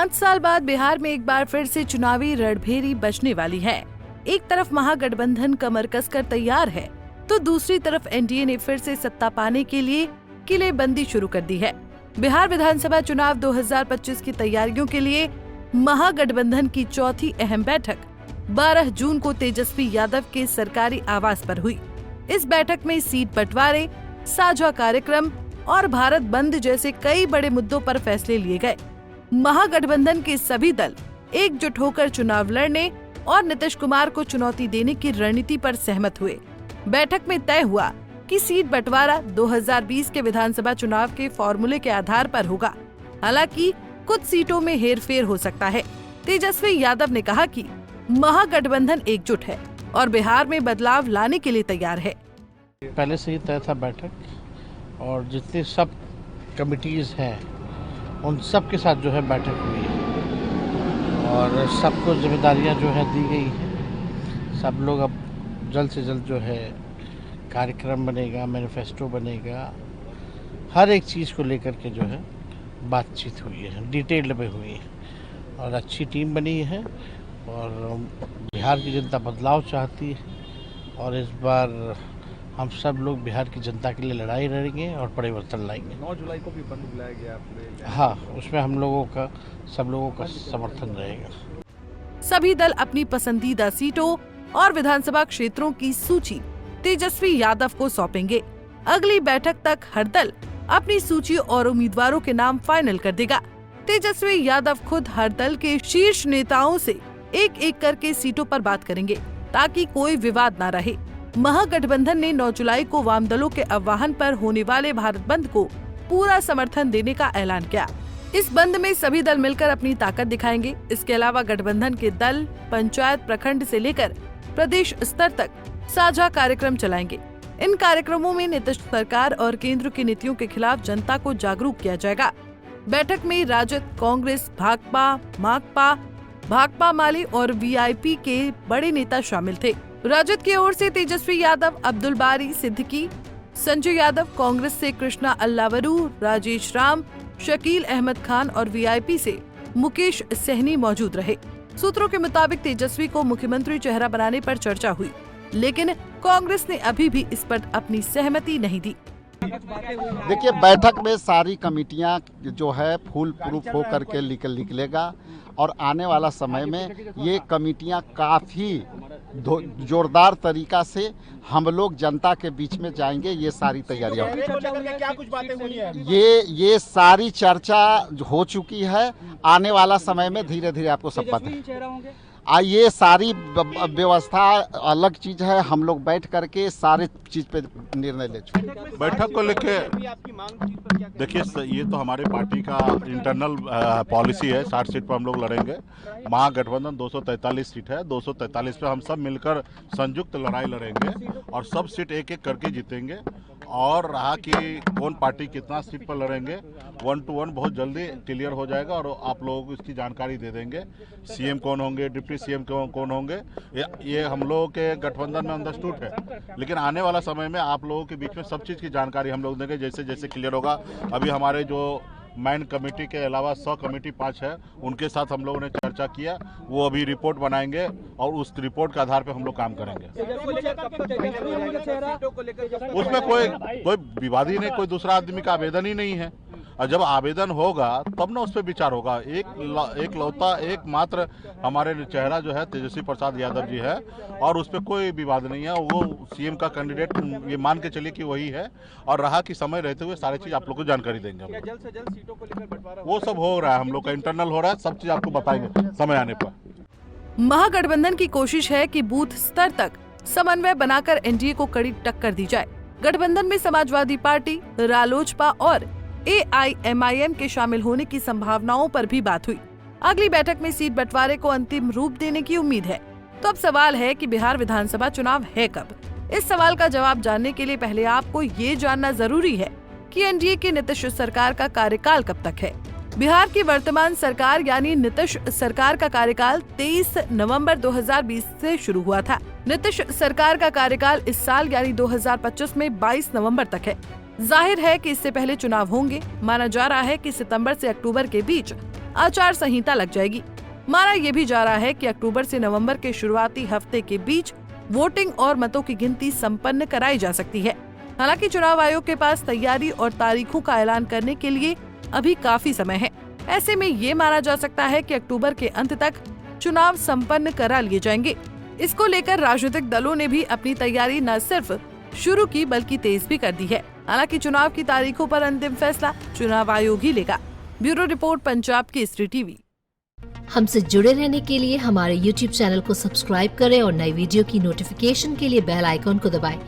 5 साल बाद बिहार में एक बार फिर से चुनावी रणभेरी बजने वाली है। एक तरफ महागठबंधन कमर कसकर तैयार है, तो दूसरी तरफ एनडीए ने फिर से सत्ता पाने के लिए किलेबंदी शुरू कर दी है। बिहार विधानसभा चुनाव 2025 की तैयारियों के लिए महागठबंधन की चौथी अहम बैठक 12 जून को तेजस्वी यादव के सरकारी आवास पर हुई। इस बैठक में सीट बंटवारे, साझा कार्यक्रम और भारत बंद जैसे कई बड़े मुद्दों पर फैसले लिए गए। महागठबंधन के सभी दल एकजुट होकर चुनाव लड़ने और नीतीश कुमार को चुनौती देने की रणनीति पर सहमत हुए। बैठक में तय हुआ कि सीट बंटवारा 2020 के विधानसभा चुनाव के फॉर्मूले के आधार पर होगा। हालांकि कुछ सीटों में हेरफेर हो सकता है। तेजस्वी यादव ने कहा कि महागठबंधन एकजुट है और बिहार में बदलाव लाने के लिए तैयार है। पहले से ही तय था बैठक, और जितनी सब कमिटीज हैं उन सब के साथ जो है बैठक हुई है और सबको जिम्मेदारियां जो है दी गई है। सब लोग अब जल्द से जल्द जो है कार्यक्रम बनेगा, मैनिफेस्टो बनेगा, हर एक चीज़ को लेकर के जो है बातचीत हुई है, डिटेल्ड में हुई है और अच्छी टीम बनी है। और बिहार की जनता बदलाव चाहती है और इस बार हम सब लोग बिहार की जनता के लिए लड़ाई लड़ेंगे और परिवर्तन लाएंगे। 9 जुलाई को भी बंद बुलाया गया आपने। हाँ, उसमें हम लोगों का, सब लोगों का समर्थन रहेगा। सभी दल अपनी पसंदीदा सीटों और विधानसभा क्षेत्रों की सूची तेजस्वी यादव को सौंपेंगे। अगली बैठक तक हर दल अपनी सूची और उम्मीदवारों के नाम फाइनल कर देगा। तेजस्वी यादव खुद हर दल के शीर्ष नेताओं से एक एक करके सीटों पर बात करेंगे ताकि कोई विवाद न रहे। महागठबंधन ने 9 जुलाई को वाम दलों के आह्वान पर होने वाले भारत बंद को पूरा समर्थन देने का ऐलान किया। इस बंद में सभी दल मिलकर अपनी ताकत दिखाएंगे। इसके अलावा गठबंधन के दल पंचायत, प्रखंड से लेकर प्रदेश स्तर तक साझा कार्यक्रम चलाएंगे। इन कार्यक्रमों में नीतीश सरकार और केंद्र की नीतियों के खिलाफ जनता को जागरूक किया जाएगा। बैठक में राजद, कांग्रेस, भाकपा, भाकपा माले और वीआईपी के बड़े नेता शामिल थे। राजद की ओर से तेजस्वी यादव, अब्दुल बारी सिद्दीकी, संजय यादव, कांग्रेस से कृष्णा अल्लावरू, राजेश राम, शकील अहमद खान और वीआईपी से मुकेश सहनी मौजूद रहे। सूत्रों के मुताबिक तेजस्वी को मुख्यमंत्री चेहरा बनाने पर चर्चा हुई, लेकिन कांग्रेस ने अभी भी इस पर अपनी सहमति नहीं दी। देखिए, बैठक में सारी कमिटियां जो है फुल प्रूफ हो करके निकलेगा और आने वाला समय में ये कमिटियां काफ़ी जोरदार तरीका से हम लोग जनता के बीच में जाएंगे। ये सारी तैयारियां क्या कुछ बातें हुई है? ये सारी चर्चा हो चुकी है। आने वाला समय में धीरे धीरे आपको सब पता ये सारी व्यवस्था अलग चीज है। हम लोग बैठ करके सारे चीज पे निर्णय ले चुके। बैठक को लेके देखिए, ये तो हमारे पार्टी का इंटरनल पॉलिसी है। 60 सीट पर हम लोग लड़ेंगे। महागठबंधन 243 सीट है। 243 पे हम सब मिलकर संयुक्त लड़ाई लड़ेंगे और सब सीट एक एक करके जीतेंगे। और रहा कि कौन पार्टी कितना सीट पर लड़ेंगे, 1 to 1 बहुत जल्दी क्लियर हो जाएगा और आप लोगों को इसकी जानकारी दे देंगे। सीएम कौन होंगे, डिप्टी सीएम कौन होंगे, ये हम लोगों के गठबंधन में अंडरस्टूड है। लेकिन आने वाला समय में आप लोगों के बीच में सब चीज़ की जानकारी हम लोग देंगे जैसे जैसे क्लियर होगा। अभी हमारे जो मैन कमेटी के अलावा 100 कमेटी 5 है, उनके साथ हम लोगों ने चर्चा किया। वो अभी रिपोर्ट बनाएंगे और उस रिपोर्ट के आधार पर हम लोग काम करेंगे। उसमें कोई विवाद ही नहीं, कोई दूसरा आदमी का आवेदन ही नहीं है। और जब आवेदन होगा तब ना उस पर विचार होगा। एकमात्र हमारे चेहरा जो है तेजस्वी प्रसाद यादव जी है और उस पर कोई विवाद नहीं है। वो सीएम का कैंडिडेट ये मान के चलिए कि वही है। और रहा कि समय रहते हुए सारी चीज आप लोग को जानकारी देंगे। जल्द से जल्द सीटों को लेकर बंटवारा वो सब हो रहा है, हम लोग का इंटरनल हो रहा है। सब चीज आपको बताएंगे समय आने पर। महागठबंधन की कोशिश है कि बूथ स्तर तक समन्वय बनाकर एनडीए को कड़ी टक्कर दी जाए। गठबंधन में समाजवादी पार्टी, रालोजपा और AIMIM के शामिल होने की संभावनाओं पर भी बात हुई। अगली बैठक में सीट बंटवारे को अंतिम रूप देने की उम्मीद है। तो अब सवाल है कि बिहार विधानसभा चुनाव है कब? इस सवाल का जवाब जानने के लिए पहले आपको ये जानना जरूरी है कि एनडीए की नीतीश सरकार का कार्यकाल कब तक है। बिहार की वर्तमान सरकार यानी नीतीश सरकार का कार्यकाल 23 नवंबर 2020 से शुरू हुआ था। नीतीश सरकार का कार्यकाल इस साल यानी 2025 में 22 नवंबर तक है। जाहिर है कि इससे पहले चुनाव होंगे। माना जा रहा है कि सितंबर से अक्टूबर के बीच आचार संहिता लग जाएगी। माना ये भी जा रहा है कि अक्टूबर से नवंबर के शुरुआती हफ्ते के बीच वोटिंग और मतों की गिनती संपन्न कराई जा सकती है। हालांकि चुनाव आयोग के पास तैयारी और तारीखों का ऐलान करने के लिए अभी काफी समय है। ऐसे में ये माना जा सकता है कि अक्टूबर के अंत तक चुनाव संपन्न करा लिए जाएंगे। इसको लेकर राजनीतिक दलों ने भी अपनी तैयारी न सिर्फ शुरू की बल्कि तेज भी कर दी है। हालांकि चुनाव की तारीखों पर अंतिम फैसला चुनाव आयोग ही लेगा। Bureau report, Punjab Kesari TV. हमसे जुड़े रहने के लिए हमारे YouTube चैनल को सब्सक्राइब करें और नई वीडियो की नोटिफिकेशन के लिए बेल आइकॉन को दबाएं।